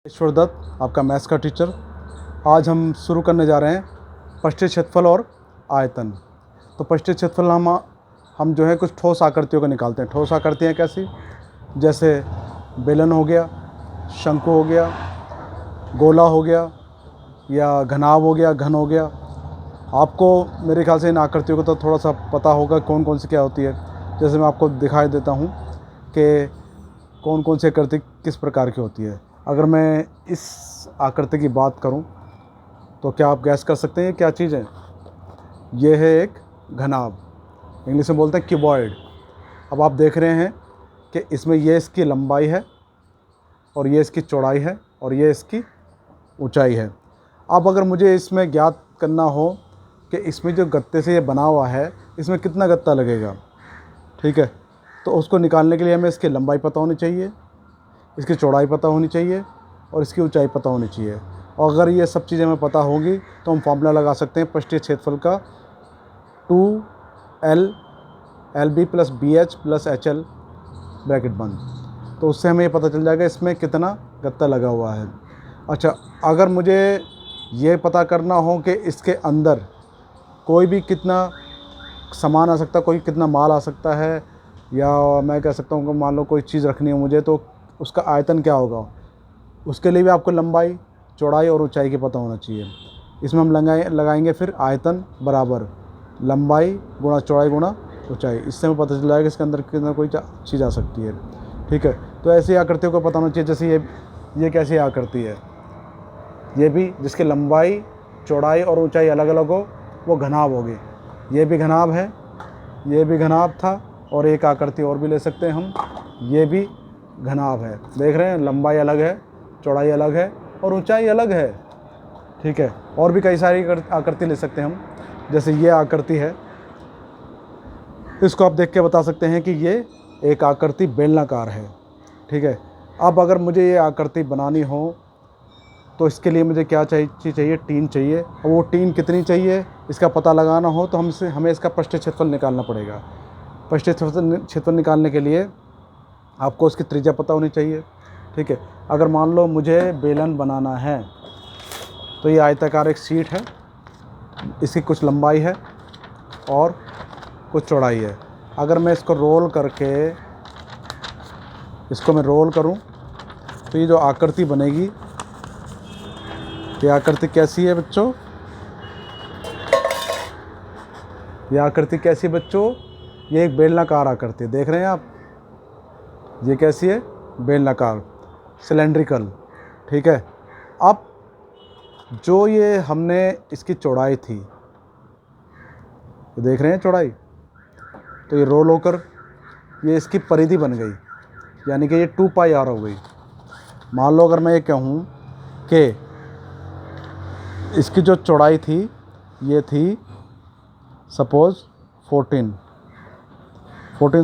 ईश्वर दत्त, आपका मैथ्स का टीचर। आज हम शुरू करने जा रहे हैं पृष्ठीय क्षेत्रफल और आयतन। तो पृष्ठीय क्षेत्रफल हम जो है कुछ ठोस आकृतियों को निकालते हैं। ठोस आकृतियाँ कैसी? जैसे बेलन हो गया, शंकु हो गया, गोला हो गया, या घनाभ हो गया, घन हो गया। आपको मेरे ख्याल से इन आकृतियों को तो थोड़ा सा पता होगा कौन कौन सी क्या होती है। जैसे मैं आपको दिखाई देता हूँ कि कौन कौन सी आकृति किस प्रकार की होती है। अगर मैं इस आकृति की बात करूं तो क्या आप गैस कर सकते हैं क्या चीज़ है? ये है एक घनाभ, इंग्लिश में बोलते हैं क्यूबॉइड। अब आप देख रहे हैं कि इसमें ये इसकी लंबाई है और ये इसकी चौड़ाई है और ये इसकी ऊंचाई है। अब अगर मुझे इसमें ज्ञात करना हो कि इसमें जो गत्ते से ये बना हुआ है इसमें कितना गत्ता लगेगा, ठीक है, तो उसको निकालने के लिए हमें इसकी लंबाई पता होनी चाहिए, इसकी चौड़ाई पता होनी चाहिए और इसकी ऊंचाई पता होनी चाहिए। और अगर ये सब चीज़ें हमें पता होंगी तो हम फार्मूला लगा सकते हैं पृष्ठीय क्षेत्रफल का 2L LB + BH + HL bracket बंद। तो उससे हमें ये पता चल जाएगा इसमें कितना गत्ता लगा हुआ है। अच्छा, अगर मुझे ये पता करना हो कि इसके अंदर कोई भी कितना सामान आ सकता है, कोई कितना माल आ सकता है, या मैं कह सकता हूँ कि मान लो कोई चीज़ रखनी है मुझे, तो उसका आयतन क्या होगा, उसके लिए भी आपको लंबाई, चौड़ाई और ऊंचाई की पता होना चाहिए। इसमें हम लगाएंगे फिर आयतन बराबर लंबाई गुणा चौड़ाई गुणा ऊंचाई। इससे हमें पता चल जाएगा इसके अंदर कितना कोई चीज़ आ सकती है, ठीक है। तो ऐसी आकृतियों को पता होना चाहिए। जैसे ये कैसी आकृति है, ये भी जिसकी लंबाई, चौड़ाई और ऊंचाई अलग अलग हो, वो घनाभ होगी। ये भी घनाभ है, ये भी घनाभ था, और एक आकृति और भी ले सकते हैं हम, ये भी घनाभ है। देख रहे हैं, लंबाई अलग है, चौड़ाई अलग है और ऊंचाई अलग है, ठीक है। और भी कई सारी आकृति ले सकते हैं हम। जैसे ये आकृति है, इसको आप देख के बता सकते हैं कि ये एक आकृति बेलनाकार है, ठीक है। अब अगर मुझे ये आकृति बनानी हो तो इसके लिए मुझे क्या चाहिए? टीन चाहिए। और वो टीन कितनी चाहिए इसका पता लगाना हो तो हमें इसका पृष्ठीय क्षेत्रफल निकालना पड़ेगा। पृष्ठीय क्षेत्रफल निकालने के लिए आपको उसकी त्रिज्या पता होनी चाहिए, ठीक है। अगर मान लो मुझे बेलन बनाना है तो ये आयताकार एक शीट है, इसकी कुछ लंबाई है और कुछ चौड़ाई है। अगर मैं इसको रोल करके रोल करूं तो ये जो आकृति बनेगी, ये आकृति कैसी है बच्चों? ये आकृति कैसी है बच्चों? ये एक बेलनाकार आकृति, देख रहे हैं आप, ये कैसी है? बेलनाकार, सिलेंड्रिकल, ठीक है। अब जो ये हमने इसकी चौड़ाई थी, तो देख रहे हैं चौड़ाई, तो ये रोल होकर ये इसकी परिधि बन गई, यानी कि ये 2πr हो गई। मान लो अगर मैं ये कहूँ कि इसकी जो चौड़ाई थी ये थी सपोज़ 14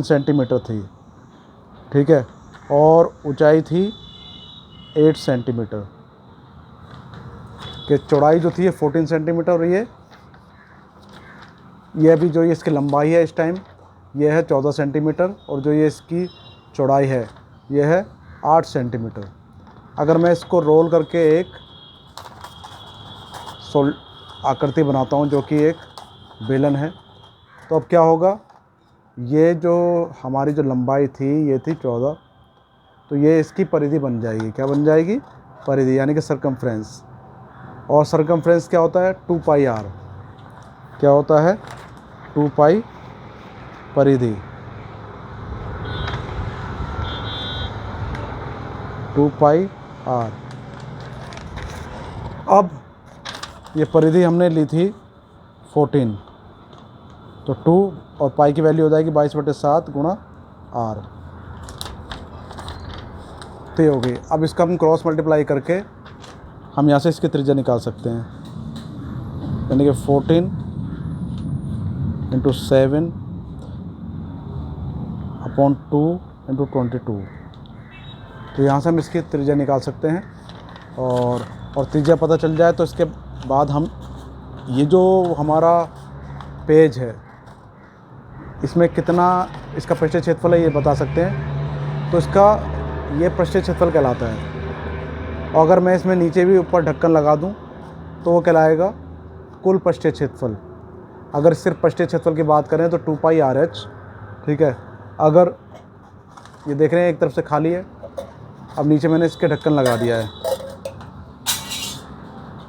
सेंटीमीटर थी, ठीक है, और ऊंचाई थी 8 सेंटीमीटर। कि चौड़ाई जो थी ये 14 सेंटीमीटर, और ये भी जो ये इसकी लंबाई है इस टाइम ये है 14 सेंटीमीटर, और जो ये इसकी चौड़ाई है ये है 8 सेंटीमीटर। अगर मैं इसको रोल करके एक आकृति बनाता हूँ जो कि एक बेलन है, तो अब क्या होगा? ये जो हमारी जो लंबाई थी ये थी 14, तो ये इसकी परिधि बन जाएगी। क्या बन जाएगी? परिधि, यानी कि सरकमफ्रेंस। और सरकमफ्रेंस क्या होता है? 2πr। क्या होता है? 2π परिधि, 2πr। अब ये परिधि हमने ली थी 14, तो 2 और पाई की वैल्यू हो जाएगी 22/7 गुणा r, तो ये हो गई। अब इसका हम क्रॉस मल्टीप्लाई करके हम यहाँ से इसकी त्रिज्या निकाल सकते हैं, यानी कि 14 × 7/2 × 22। तो यहाँ से हम इसकी त्रिज्या निकाल सकते हैं। और त्रिज्या पता चल जाए तो इसके बाद हम ये जो हमारा पेज है इसमें कितना इसका पृष्ठीय क्षेत्रफल है ये बता सकते हैं। तो इसका ये पृष्ठीय क्षेत्रफल कहलाता है। और अगर मैं इसमें नीचे भी ऊपर ढक्कन लगा दूं तो वो कहलाएगा कुल पृष्ठीय क्षेत्रफल। अगर सिर्फ पृष्ठीय क्षेत्रफल की बात करें तो 2πRh, ठीक है। अगर ये देख रहे हैं एक तरफ से खाली है, अब नीचे मैंने इसके ढक्कन लगा दिया है।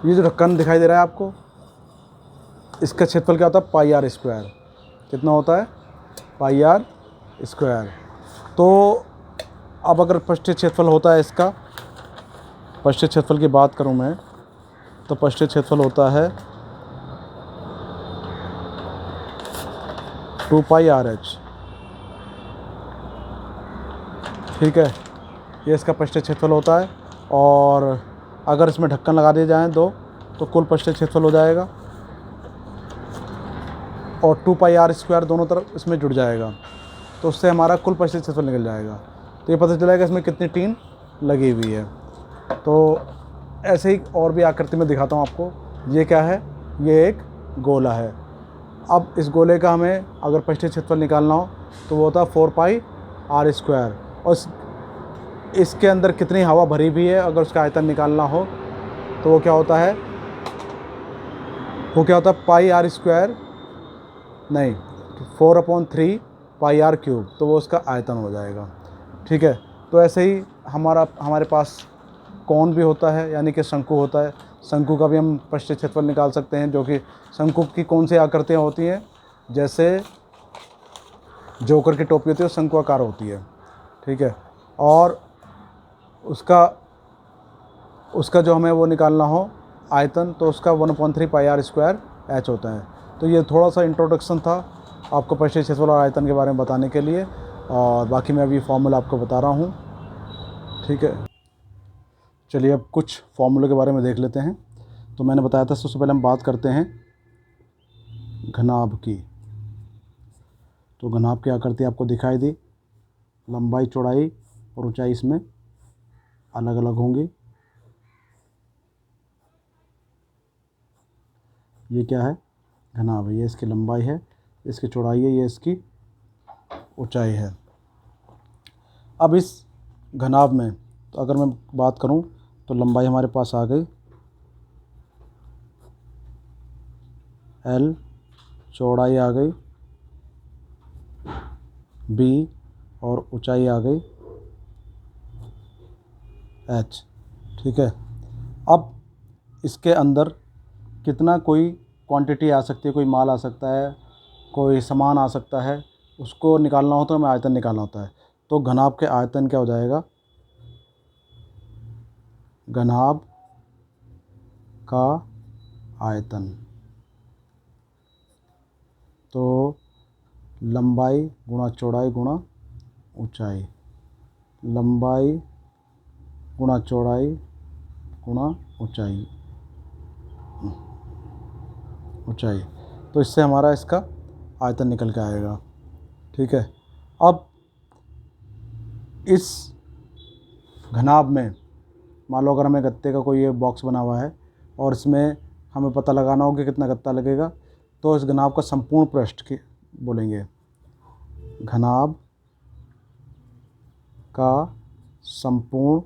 ये जो ढक्कन दिखाई दे रहा है आपको, इसका क्षेत्रफल क्या होता है, πr²। कितना होता है, πr²। तो अब अगर पृष्ठीय क्षेत्रफल होता है इसका, पृष्ठीय क्षेत्रफल की बात करूं मैं तो पृष्ठीय क्षेत्रफल होता है 2πRh, ठीक है। ये इसका पृष्ठीय क्षेत्रफल होता है। और अगर इसमें ढक्कन लगा दिए जाएँ दो तो कुल पृष्ठीय क्षेत्रफल हो जाएगा, और 2πr² दोनों तरफ इसमें जुड़ जाएगा, तो उससे हमारा कुल पृष्ठीय क्षेत्रफल निकल जाएगा। तो ये पता चलेगा इसमें कितनी टीन लगी हुई है। तो ऐसे ही और भी आकृति में दिखाता हूँ आपको। ये क्या है, ये एक गोला है। अब इस गोले का हमें अगर पृष्ठीय क्षेत्रफल निकालना हो तो वो होता है 4πr²। और इसके अंदर कितनी हवा भरी हुई है, अगर उसका आयतन निकालना हो तो वो क्या होता है, πr², नहीं 4/3πr³, तो वो उसका आयतन हो जाएगा, ठीक है। तो ऐसे ही हमारे पास कोन भी होता है, यानी कि शंकु होता है। शंकु का भी हम पृष्ठीय क्षेत्रफल निकाल सकते हैं, जो कि शंकु की कौन सी आकृतियाँ होती हैं, जैसे जोकर की टोपी होती है वो शंकु आकार होती है, ठीक है। और उसका जो हमें वो निकालना हो आयतन, तो उसका 1/3πr² होता है। तो ये थोड़ा सा इंट्रोडक्शन था आपको पृष्ठीय क्षेत्रफल और आयतन के बारे में बताने के लिए, और बाकी मैं अभी फॉर्मूला आपको बता रहा हूँ, ठीक है। चलिए अब कुछ फॉर्मूले के बारे में देख लेते हैं। तो मैंने बताया था, सबसे पहले हम बात करते हैं घनाभ की। तो घनाभ की आकृति आपको दिखाई दी, लंबाई चौड़ाई और ऊंचाई इसमें अलग अलग होंगी। ये क्या है, घनाभ है। ये इसकी लंबाई है, इसकी चौड़ाई है, ये इसकी ऊंचाई है। अब इस घनाभ में तो अगर मैं बात करूं तो लंबाई हमारे पास आ गई L, चौड़ाई आ गई B, और ऊंचाई आ गई H, ठीक है। अब इसके अंदर कितना कोई क्वांटिटी आ सकती है, कोई माल आ सकता है, कोई सामान आ सकता है, उसको निकालना होता है, हमें आयतन निकालना होता है। तो घनाभ के आयतन क्या हो जाएगा, घनाभ का आयतन, तो लंबाई गुणा चौड़ाई गुणा ऊंचाई, लंबाई गुणा चौड़ाई गुणा ऊंचाई, तो इससे हमारा इसका आयतन निकल के आएगा, ठीक है। अब इस घनाभ में मान लो अगर हमें गत्ते का कोई ये बॉक्स बना हुआ है और इसमें हमें पता लगाना हो कि कितना गत्ता लगेगा, तो इस घनाभ का संपूर्ण पृष्ठ की बोलेंगे, घनाभ का संपूर्ण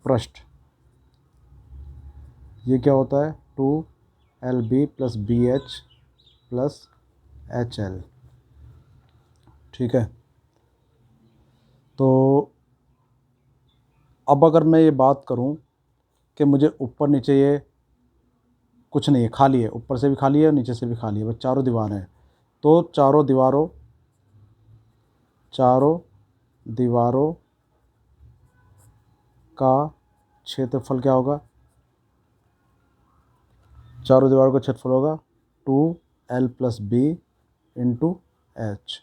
पृष्ठ। ये क्या होता है, 2LB + BH + HL, ठीक है। तो अब अगर मैं ये बात करूं कि मुझे ऊपर नीचे ये कुछ नहीं है, खाली है, ऊपर से भी खाली है और नीचे से भी खाली है, बस चारों दीवारें हैं। तो चारों दीवारों का क्षेत्रफल क्या होगा, चारों दीवारों का क्षेत्रफल होगा 2L + B × H।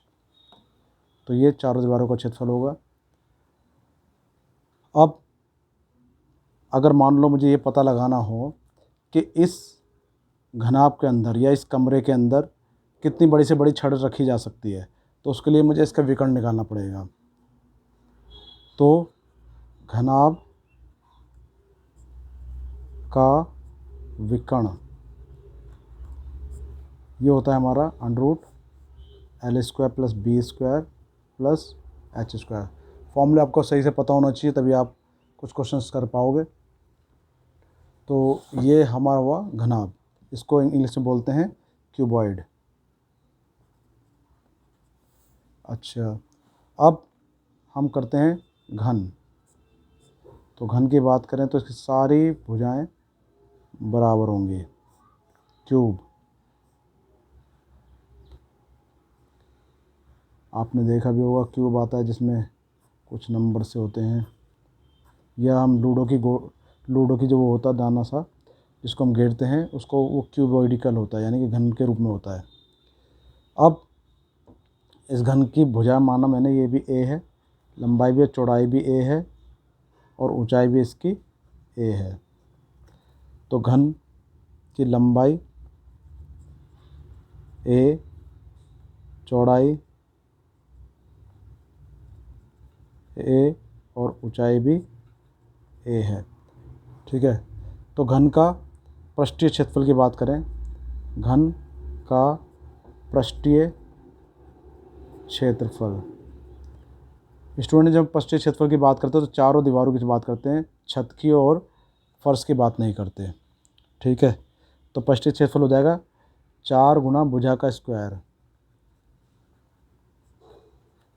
तो ये चारों दीवारों का क्षेत्रफल होगा। अब अगर मान लो मुझे ये पता लगाना हो कि इस घनाभ के अंदर या इस कमरे के अंदर कितनी बड़ी से बड़ी छड़ रखी जा सकती है, तो उसके लिए मुझे इसका विकर्ण निकालना पड़ेगा। तो घनाभ का विकर्ण ये होता है हमारा √L² + B² + H²। फॉर्मूला आपको सही से पता होना चाहिए, तभी आप कुछ क्वेश्चंस कर पाओगे। तो ये हमारा हुआ घनाभ, इसको इंग्लिश में बोलते हैं क्यूबॉइड। अच्छा, अब हम करते हैं घन। तो घन की बात करें तो इसकी सारी भुजाएं बराबर होंगी। क्यूब, आपने देखा भी होगा क्यूब आता है जिसमें कुछ नंबर से होते हैं, या हम लूडो की जो वो होता है दाना सा जिसको हम घेरते हैं उसको, वो क्यूबॉइडिकल होता है, यानी कि घन के रूप में होता है। अब इस घन की भुजा माना मैंने, ये भी ए है, लंबाई भी, चौड़ाई भी ए है और ऊंचाई भी इसकी ए है। तो घन की लंबाई ए, चौड़ाई ए और ऊंचाई भी ए है। ठीक है। तो घन का पृष्ठीय क्षेत्रफल की बात करें, घन का पृष्ठीय क्षेत्रफल, स्टूडेंट जब पृष्ठीय क्षेत्रफल की बात करते हैं तो चारों दीवारों की बात करते हैं, छत की और फर्श की बात नहीं करते। ठीक है। तो पृष्ठीय क्षेत्रफल हो जाएगा 4 गुना भुजा का स्क्वायर,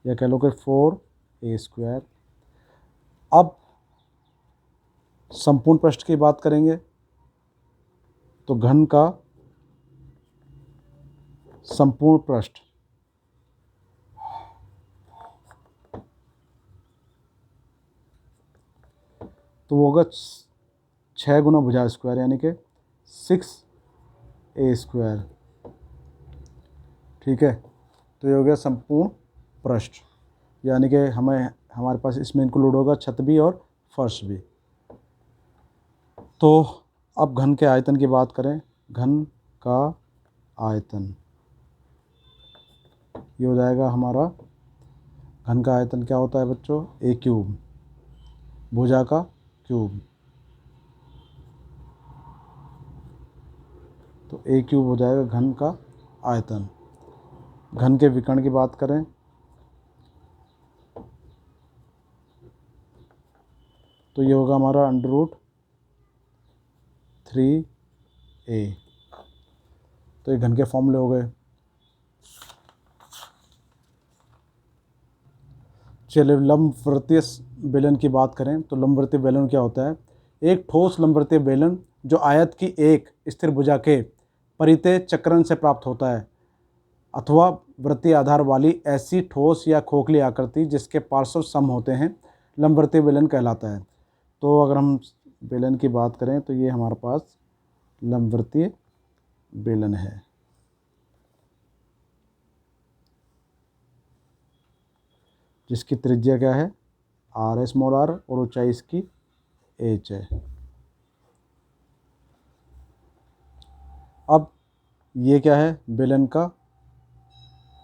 या कह लो कि 4a²। अब संपूर्ण पृष्ठ की बात करेंगे तो घन का संपूर्ण पृष्ठ तो वो होगा 6 गुना भुजा स्क्वायर, यानी कि 6a²। ठीक है। तो ये हो गया संपूर्ण पृष्ठ, यानी कि हमारे पास इसमें इंक्लूड होगा छत भी और फर्श भी। तो अब घन के आयतन की बात करें, घन का आयतन ये हो जाएगा हमारा, घन का आयतन क्या होता है बच्चों, a³, भुजा का क्यूब। तो a³ हो जाएगा घन का आयतन। घन के विकर्ण की बात करें तो ये होगा हमारा √3a। तो ये घन के फॉर्मूले हो गए। चलिए लंबवृत्तीय बेलन की बात करें तो लंबवृत्तीय बेलन क्या होता है, एक ठोस लंबवृत्तीय बेलन जो आयत की एक स्थिर भुजा के परितः चक्रण से प्राप्त होता है, अथवा वृत्तीय आधार वाली ऐसी ठोस या खोखली आकृति जिसके पार्श्व सम होते हैं, लंबवृत्तीय बेलन कहलाता है। तो अगर हम बेलन की बात करें तो ये हमारे पास लंबवृत्तीय बेलन है। जिसकी त्रिज्या क्या है, r स्मॉल r, और ऊंचाई इसकी h है। अब ये क्या है, बेलन का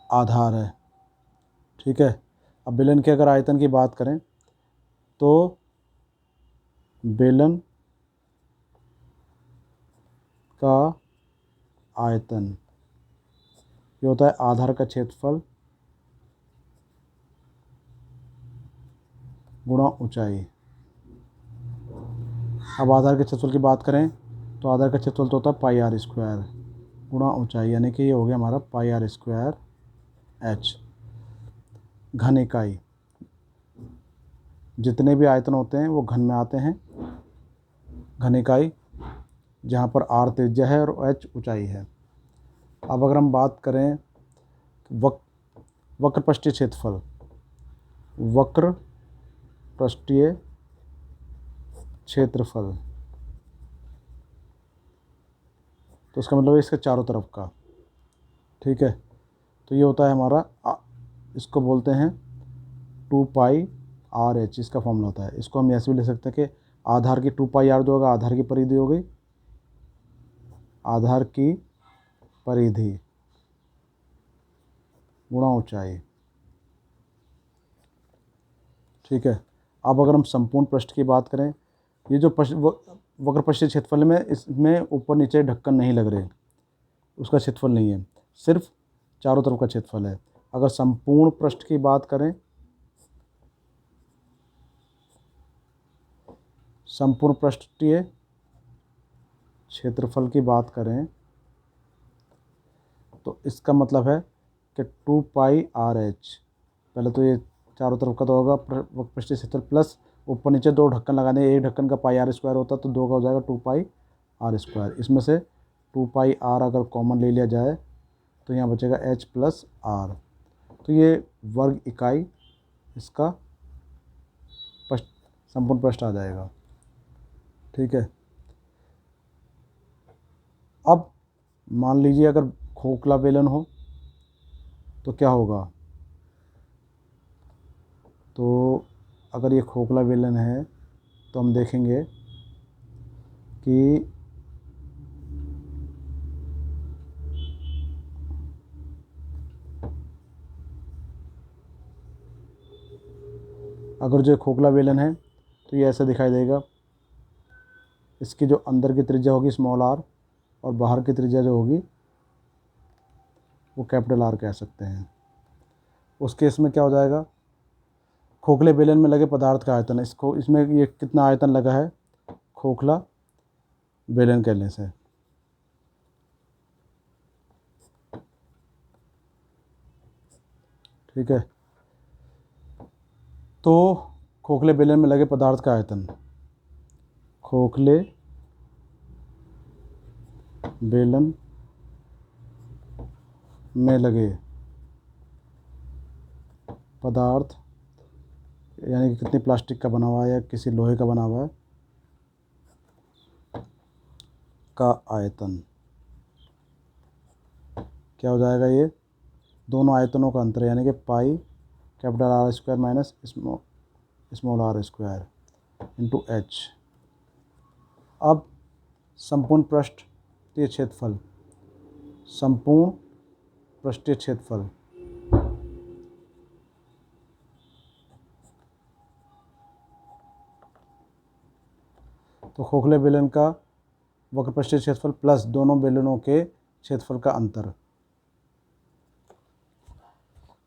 आधार है। ठीक है। अब बेलन के अगर आयतन की बात करें तो बेलन का आयतन ये होता है आधार का क्षेत्रफल गुणा ऊंचाई। अब आधार के क्षेत्रफल की बात करें तो आधार का क्षेत्रफल तो होता है πr² गुणा ऊंचाई, यानी कि ये हो गया हमारा πr² h। घन इकाई, जितने भी आयतन होते हैं वो घन में आते हैं। घन इकाई जहाँ पर r त्रिज्या है और h ऊंचाई है। अब अगर हम बात करें वक्र पृष्ठीय क्षेत्रफल, वक्र पृष्ठीय क्षेत्रफल तो इसका मतलब है इसके चारों तरफ का। ठीक है। तो ये होता है हमारा इसको बोलते हैं 2πr/h, इसका फॉर्मूला होता है। इसको हम ऐसे भी ले सकते हैं कि आधार की 2πr जो होगा आधार की परिधि हो गई, आधार की परिधि गुणा ऊंचाई। ठीक है। अब अगर हम संपूर्ण पृष्ठ की बात करें, ये जो वक्र पृष्ठीय क्षेत्रफल में इसमें ऊपर नीचे ढक्कन नहीं लग रहे, उसका क्षेत्रफल नहीं है, सिर्फ चारों तरफ का क्षेत्रफल है। अगर संपूर्ण पृष्ठ की बात करें संपूर्ण पृष्ठीय क्षेत्रफल की बात करें तो इसका मतलब है कि 2πRH, पहले तो ये चारों तरफ का तो होगा पृष्ठीय क्षेत्रफल प्लस ऊपर नीचे दो ढक्कन लगाने, एक ढक्कन का πr² होता तो दो का हो जाएगा 2πr²। इसमें से 2πr अगर कॉमन ले लिया जाए तो यहाँ बचेगा h प्लस r, तो ये वर्ग इकाई इसका संपूर्ण पृष्ठ आ जाएगा। ठीक है। अब मान लीजिए अगर खोखला बेलन हो तो क्या होगा, तो अगर ये खोखला बेलन है तो हम देखेंगे कि अगर जो खोखला बेलन है तो ये ऐसा दिखाई देगा। इसकी जो अंदर की त्रिज्या होगी स्मॉल r और बाहर की त्रिज्या जो होगी वो कैपिटल R कह सकते हैं। उस केस में क्या हो जाएगा, खोखले बेलन में लगे पदार्थ का आयतन, इसको इसमें ये कितना आयतन लगा है खोखला बेलन कहने से। ठीक है। तो खोखले बेलन में लगे पदार्थ का आयतन, खोखले बेलन में लगे पदार्थ यानी कि कितनी प्लास्टिक का बना हुआ है या किसी लोहे का बना हुआ है का आयतन क्या हो जाएगा, ये दोनों आयतनों का अंतर यानी कि pi capital R² minus small r² into h। अब संपूर्ण पृष्ठीय क्षेत्रफल, संपूर्ण पृष्ठीय क्षेत्रफल तो खोखले बेलन का वक्र पृष्ठीय क्षेत्रफल प्लस दोनों बेलनों के क्षेत्रफल का अंतर,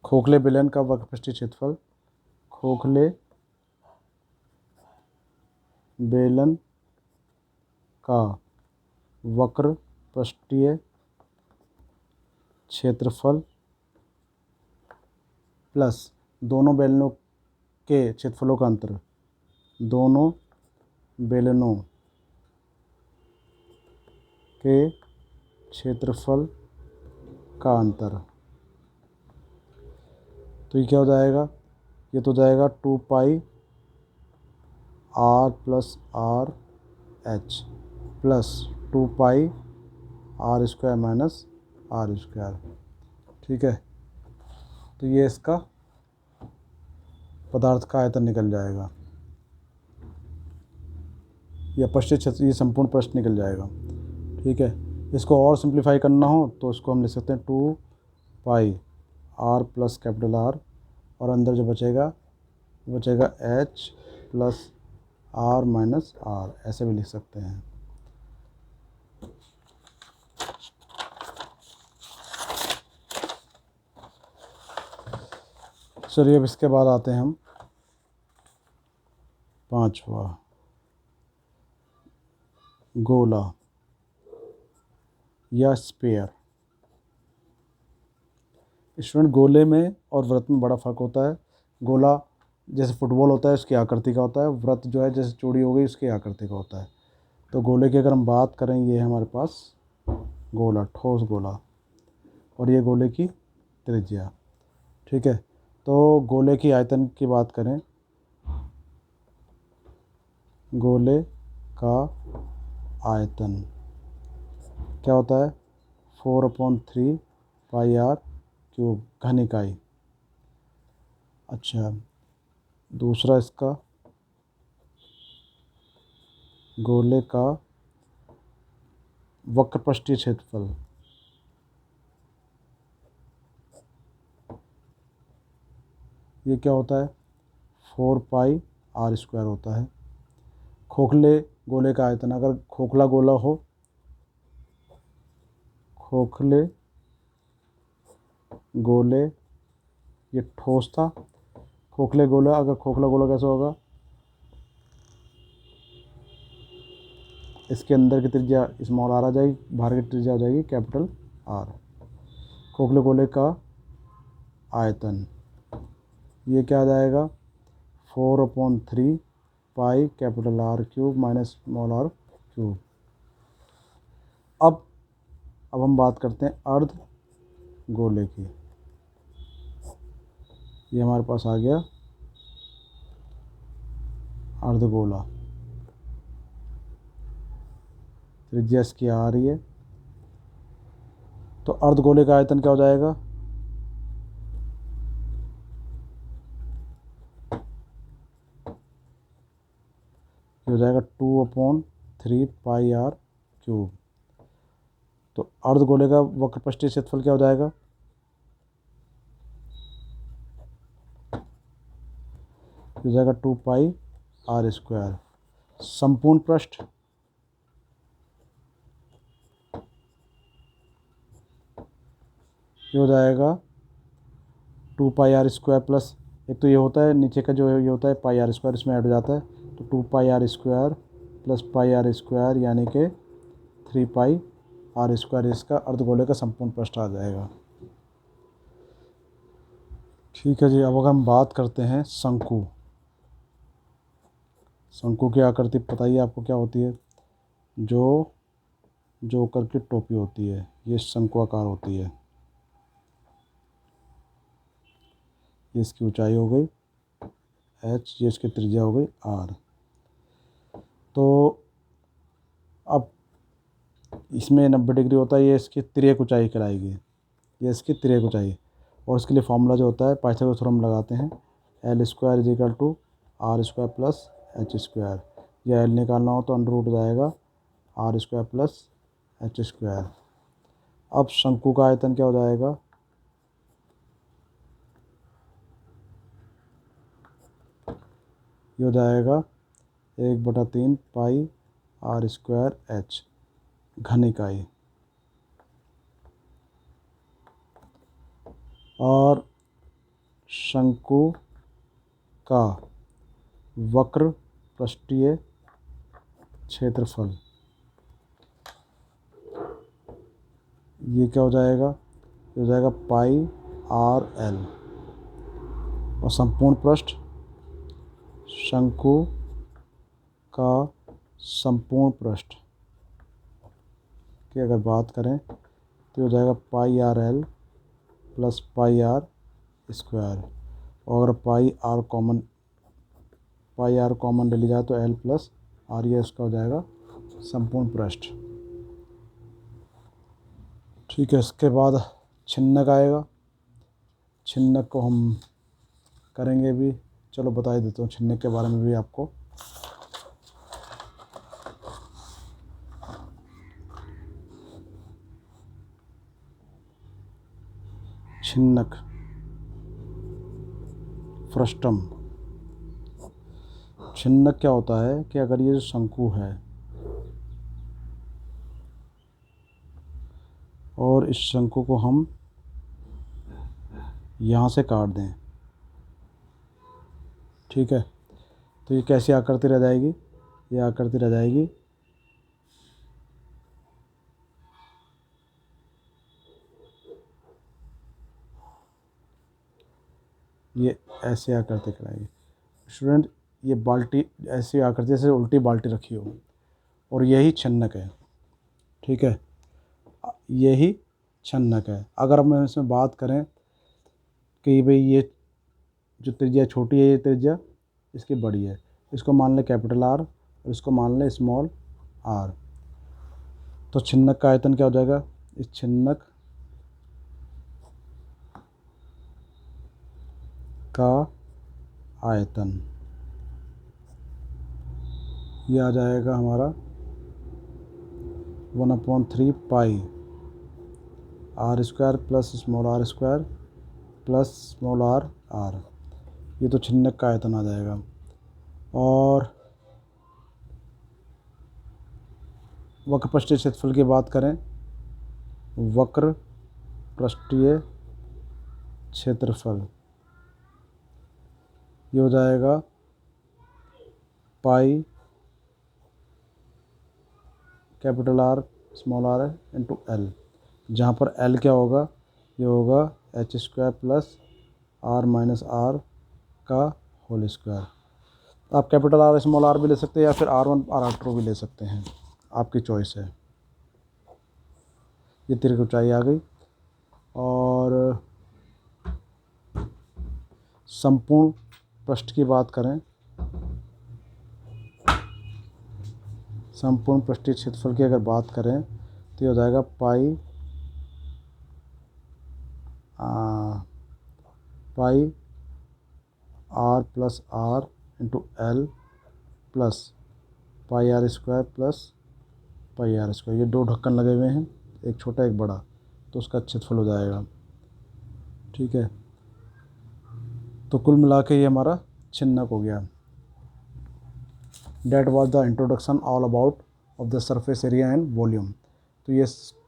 खोखले बेलन का वक्र पृष्ठीय क्षेत्रफल, खोखले बेलन का वक्र पृष्ठीय क्षेत्रफल प्लस दोनों बेलनों के क्षेत्रफलों का अंतर, दोनों बेलनों के क्षेत्रफल का अंतर। तो ये क्या हो जाएगा, ये तो हो जाएगा 2πr plus R H plus 2πr² minus r²। ठीक है। तो ये इसका पदार्थ का आयतन निकल जाएगा या पृष्ठीय क्षेत्र, ये संपूर्ण पृष्ठ निकल जाएगा। ठीक है। इसको और सिंप्लीफाई करना हो तो इसको हम लिख सकते हैं 2πr प्लस कैपिटल R और अंदर जो बचेगा h plus r minus r, ऐसे भी लिख सकते हैं। चलिए अब इसके बाद आते हैं हम पांचवा, गोला या स्फीयर। स्टूडेंट, गोले में और वृत्त में बड़ा फ़र्क होता है। गोला जैसे फुटबॉल होता है उसकी आकृति का होता है, वृत्त जो है जैसे चूड़ी हो गई उसकी आकृति का होता है। तो गोले की अगर हम बात करें, ये है हमारे पास गोला, ठोस गोला, और ये गोले की त्रिज्या। ठीक है। तो गोले की आयतन की बात करें, गोले का आयतन क्या होता है 4/3πr³ घन इकाई। अच्छा, दूसरा इसका गोले का वक्र पृष्ठीय क्षेत्रफल, ये क्या होता है 4πr² होता है। खोखले गोले का आयतन, अगर खोखला गोला हो, खोखले गोले, ये ठोस था, खोखले गोला, अगर खोखला गोला कैसा होगा इसके अंदर की त्रिज्या स्मॉल आर आ जाएगी, बाहर की त्रिज्या हो जाएगी कैपिटल आर। खोखले गोले का आयतन ये क्या आ जाएगा 4/3 pi capital R cube minus small R cube. अब हम बात करते हैं अर्ध गोले की। ये हमारे पास आ गया अर्धगोला, त्रिज्या इसकी आ रही है। तो अर्धगोले का आयतन क्या हो जाएगा, ये हो जाएगा 2/3 पाई आर क्यूब। तो अर्धगोले का वक्रपृष्ठीय क्षेत्रफल क्या हो जाएगा, हो जाएगा 2 पाई आर स्क्वायर। संपूर्ण पृष्ठ ये हो जाएगा 2 पाई आर स्क्वायर प्लस, एक तो ये होता है नीचे का जो ये होता है पाई आर स्क्वायर, इसमें ऐड हो जाता है। तो 2 pi R square plus pi R square यानी कि 3 पाई आर स्क्वायर, इसका अर्धगोले का संपूर्ण पृष्ठ आ जाएगा। ठीक है जी। अब अगर हम बात करते हैं शंकु। शंकु की आकृति बताइए आपको क्या होती है, जो जोकर की टोपी होती है, ये शंकुआकार होती है। ये इसकी ऊंचाई हो गई h, ये इसकी त्रिज्या हो गई r। तो अब इसमें 90 डिग्री होता है, ये इसकी तिर्यक ऊंचाई कहलाएगी, ये इसकी तिर्यक ऊंचाई। और इसके लिए फॉर्मूला जो होता है पाइथागोरस थ्योरम लगाते हैं, L² = R² प्लस H²। या L निकालना हो तो अंडर रूट जाएगा R² प्लस H²। अब शंकु का आयतन क्या हो जाएगा, ये हो जाएगा 1/3 पाई R² H घन इकाई। और शंकु का वक्र पृष्ठीय क्षेत्रफल ये क्या हो जाएगा, ये हो जाएगा पाई RL। और संपूर्ण पृष्ठ, शंकु का संपूर्ण पृष्ठ की अगर बात करें तो हो जाएगा पाई RL प्लस पाई R²। और अगर पाई आर कॉमन ले ली जाए तो L प्लस R, ये इसका हो जाएगा संपूर्ण पृष्ठ। ठीक है। इसके बाद छिन्नक आएगा। छिन्नक को हम करेंगे भी, चलो बता ही देता हूँ छिन्नक के बारे में भी आपको। छिन्नक फ्रस्टम। छिन्नक क्या होता है कि अगर ये शंकु है और इस शंकु को हम यहाँ से काट दें, ठीक है, तो ये कैसी आकृति रह जाएगी, ये आकृति रह जाएगी ये ऐसे आकृति कराएगी। स्टूडेंट ये बाल्टी ऐसी आकृति जैसे उल्टी बाल्टी रखी हो, और यही छिन्नक है, ठीक है, यही छिन्नक है। अगर हम इसमें बात करें कि भाई ये जो त्रिज्या छोटी है, ये त्रिज्या इसकी बड़ी है, इसको मान लें कैपिटल R और इसको मान लें स्मॉल r। तो छिन्नक का आयतन क्या हो जाएगा, इस छिन्नक का आयतन ये आ जाएगा हमारा 1/3 पाई R² plus small R² plus small r। ये तो छिन्नक का आयतन आ जाएगा। और वक्र पृष्ठीय क्षेत्रफल की बात करें, वक्र पृष्ठीय क्षेत्रफल ये हो जाएगा pi capital R small R into L, जहाँ पर एल क्या होगा, ये होगा H square plus R minus R का होल स्क्वायर। आप कैपिटल आर स्मॉल आर भी ले सकते हैं या फिर R1 और R2 भी ले सकते हैं, आपकी चॉइस है। ये तिरक ऊंचाई आ गई। और संपूर्ण पृष्ठ की बात करें, संपूर्ण पृष्ठीय क्षेत्रफल की अगर बात करें तो ये हो जाएगा pi R plus R into L plus pi R square plus pi R square. ये दो ढक्कन लगे हुए हैं, एक छोटा एक बड़ा, तो उसका क्षेत्रफल हो जाएगा। ठीक है, तो कुल मिला के ये हमारा छिन्नक हो गया। That was the introduction all about of the surface area and volume। तो ये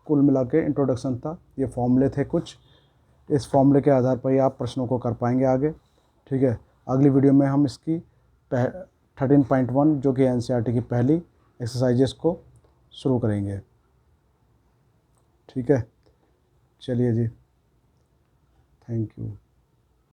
कुल मिला के इंट्रोडक्शन था, ये फॉर्मूले थे कुछ, इस फॉर्मूले के आधार पर ही आप प्रश्नों को कर पाएंगे आगे। ठीक है, अगली वीडियो में हम इसकी 13.1 जो कि NCERT की पहली एक्सरसाइजेस को शुरू करेंगे। ठीक है, चलिए जी, थैंक यू।